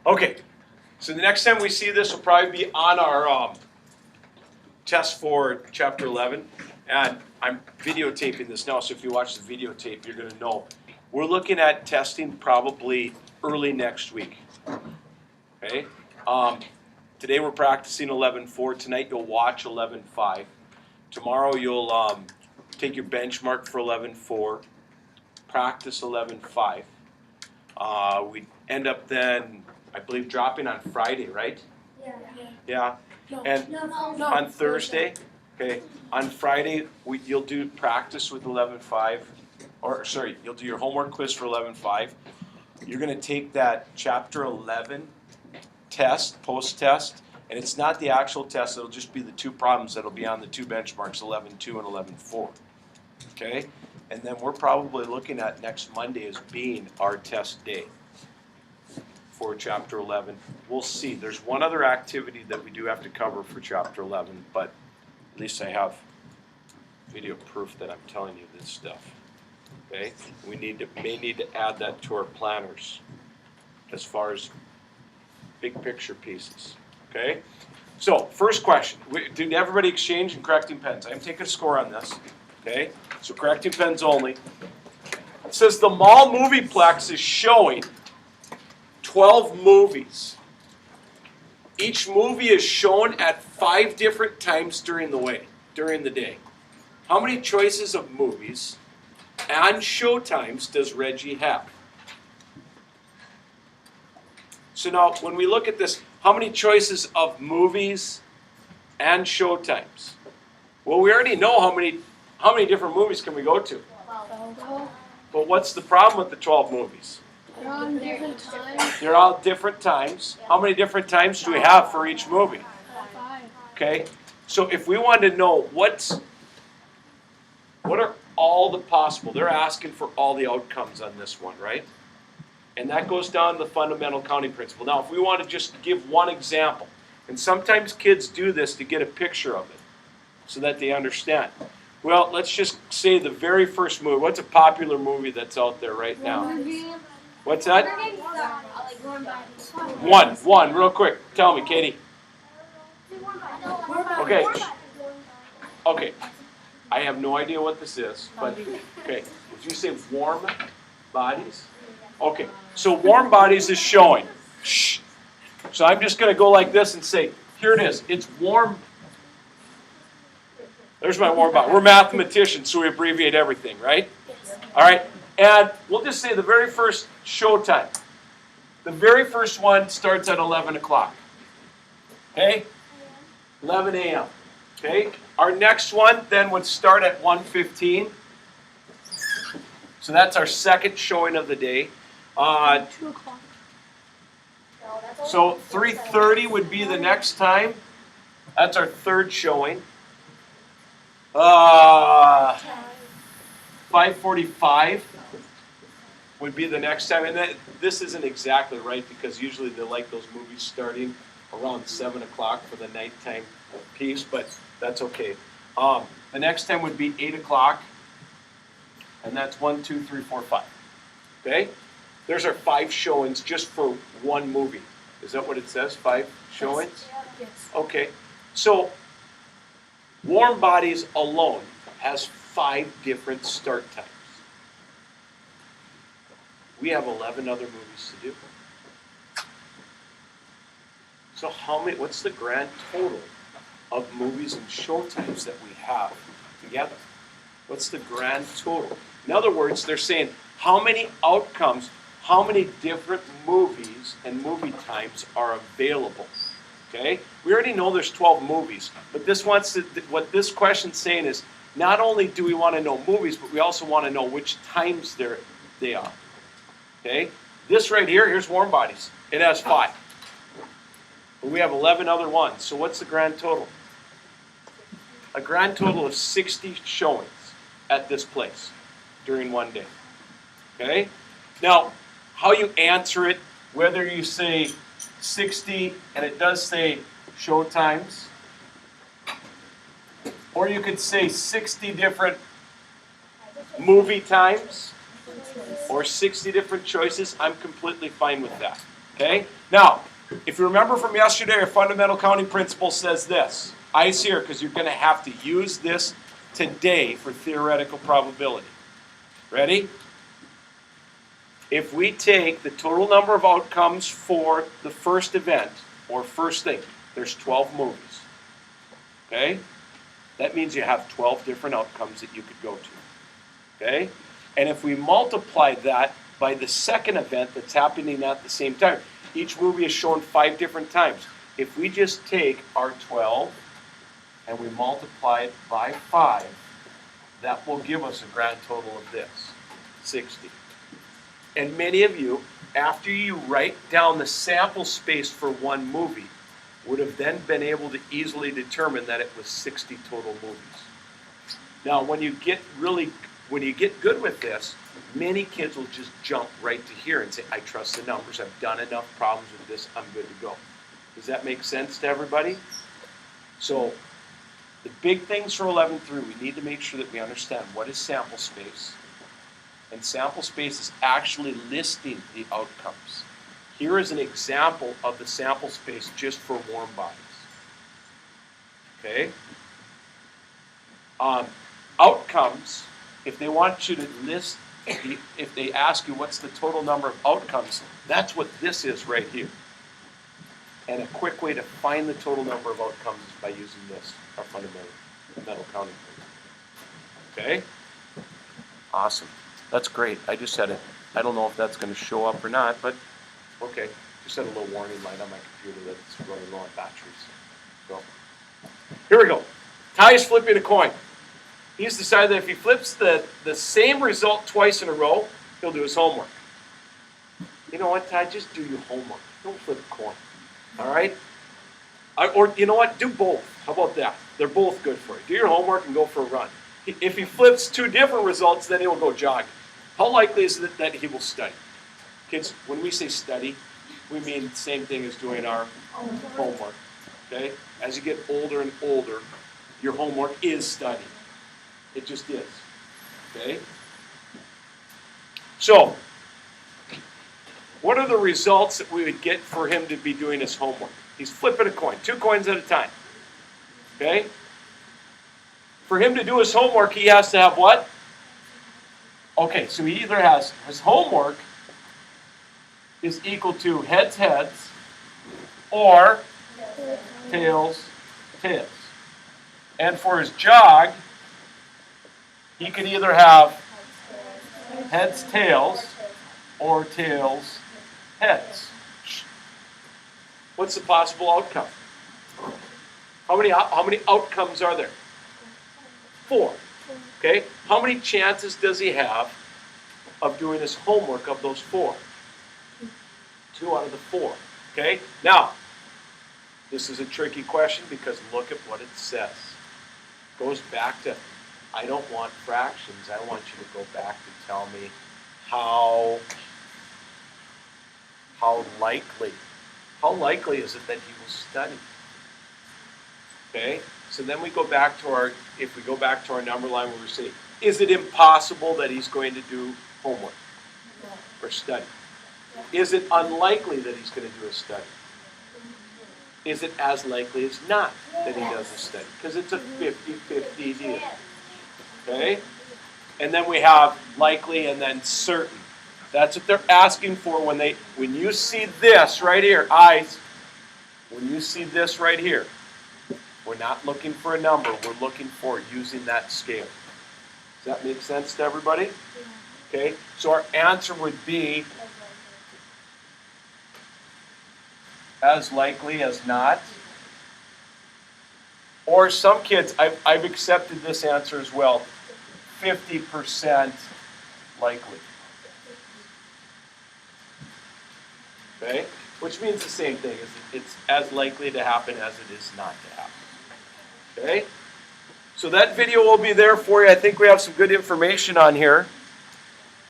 Okay, so the next time we see this will probably be on our test for chapter 11. And I'm videotaping this now, so if you watch the videotape, you're going to know. We're looking at testing probably early next week. Okay? Today we're practicing 11.4. Tonight you'll watch 11.5. Tomorrow you'll take your benchmark for 11.4, practice 11.5. We end up then, I believe, dropping on Friday, right? Yeah. And on Thursday, okay, on Friday, you'll do practice with 11.5, or sorry, you'll do your homework quiz for 11.5. You're going to take that chapter 11 test, post-test, and it's not the actual test, it'll just be the two problems that'll be on the two benchmarks, 11.2 and 11.4. Okay? And then we're probably looking at next Monday as being our test day for chapter 11. We'll see. There's one other activity that we do have to cover for chapter 11, but at least I have video proof that I'm telling you this stuff. Okay? We may need to add that to our planners as far as big picture pieces. Okay? So, first question. Did everybody exchange and correcting pens? I'm taking a score on this. Okay? So correcting pens only. It says the mall movieplex is showing 12 movies. Each movie is shown at 5 different times during the day. How many choices of movies and show times does Reggie have? So now, when we look at this, how many choices of movies and show times? Well, we already know how many different movies can we go to. 12. But what's the problem with the 12 movies? They're on different times. They're all different times. How many different times do we have for each movie? 5. Okay? So if we wanted to know what are all the possible, they're asking for all the outcomes on this one, right? And that goes down to the fundamental counting principle. Now, if we want to just give one example, and sometimes kids do this to get a picture of it so that they understand. Well, let's just say the very first movie. What's a popular movie that's out there right now? What's that? One, real quick. Tell me, Katie. Okay. Okay. I have no idea what this is, but okay. Did you say Warm Bodies? Okay. So Warm Bodies is showing. Shh. So I'm just going to go like this and say, here it is. It's warm. There's my warm body. We're mathematicians, so we abbreviate everything, right? All right. And we'll just say the very first show time. The very first one starts at 11 o'clock. Okay? 11 a.m. Okay? Our next one then would start at 1:15. So that's our second showing of the day. 2 o'clock. So 3:30 would be the next time. That's our third showing. 5:45 would be the next time. And this isn't exactly right because usually they like those movies starting around 7 o'clock for the nighttime piece, but that's okay. The next time would be 8 o'clock. And that's 1, 2, 3, 4, 5. Okay? There's our 5 showings just for one movie. Is that what it says? 5 showings? Yes. Okay. So, Warm Bodies alone has 5 different start times. We have 11 other movies to do. So what's the grand total of movies and show times that we have together? What's the grand total? In other words, they're saying how many outcomes, how many different movies and movie times are available. Okay? We already know there's 12 movies, but what this question's saying is not only do we want to know movies, but we also want to know which times they are. Okay? This right here, here's Warm Bodies. It has 5. But we have 11 other ones. So what's the grand total? A grand total of 60 showings at this place during one day. Okay? Now, how you answer it, whether you say 60 and it does say show times, or you could say 60 different movie times, or 60 different choices, I'm completely fine with that. Okay? Now, if you remember from yesterday, our fundamental counting principle says this. Eyes here, because you're going to have to use this today for theoretical probability. Ready? If we take the total number of outcomes for the first event, or first thing, there's 12 movies. Okay? That means you have 12 different outcomes that you could go to. Okay? And if we multiply that by the second event that's happening at the same time, each movie is shown 5 different times. If we just take our 12 and we multiply it by 5, that will give us a grand total of this, 60. And many of you, after you write down the sample space for one movie, would have then been able to easily determine that it was 60 total movies. Now, when you get good with this, many kids will just jump right to here and say, I trust the numbers, I've done enough problems with this, I'm good to go. Does that make sense to everybody? So, the big things for 11-3, we need to make sure that we understand what is sample space. And sample space is actually listing the outcomes. Here is an example of the sample space just for warm bodies. Okay? Outcomes, if they want you to list, if they ask you what's the total number of outcomes, that's what this is right here. And a quick way to find the total number of outcomes is by using this, our fundamental counting. Okay? Awesome. That's great. I just said it. I don't know if that's going to show up or not, but okay. Just had a little warning light on my computer that it's running low on batteries. So, here we go. Ty is flipping a coin. He's decided that if he flips the same result twice in a row, he'll do his homework. You know what, Ty? Just do your homework. Don't flip a coin. All right? Or you know what? Do both. How about that? They're both good for you. Do your homework and go for a run. If he flips 2 different results, then he'll go jogging. How likely is it that he will study? Kids, when we say study, we mean the same thing as doing our homework. Okay? As you get older and older, your homework is studying. It just is. Okay? So, what are the results that we would get for him to be doing his homework? He's flipping a coin, 2 coins at a time. Okay? For him to do his homework, he has to have what? Okay, so he either has his homework is equal to heads, or tails, tails. And for his jog, he could either have heads, tails, or tails, heads. What's the possible outcome? How many outcomes are there? 4. Okay? How many chances does he have of doing his homework of those 4? 2 out of the 4. Okay? Now, this is a tricky question because look at what it says. It goes back to, I don't want fractions. I want you to go back to tell me how likely is it that he will study? Okay? So then we go back to if we go back to our number line where we say, is it impossible that he's going to do homework or study? Is it unlikely that he's going to do a study? Is it as likely as not that he does a study? Because it's a 50-50 deal. Okay? And then we have likely and then certain. That's what they're asking for when you see this right here, eyes, when you see this right here, we're not looking for a number, we're looking for using that scale. Does that make sense to everybody? Okay, so our answer would be as likely as not. Or some kids, I've accepted this answer as well, 50% likely. Okay? Which means the same thing. It's as likely to happen as it is not to happen. Okay? So that video will be there for you. I think we have some good information on here.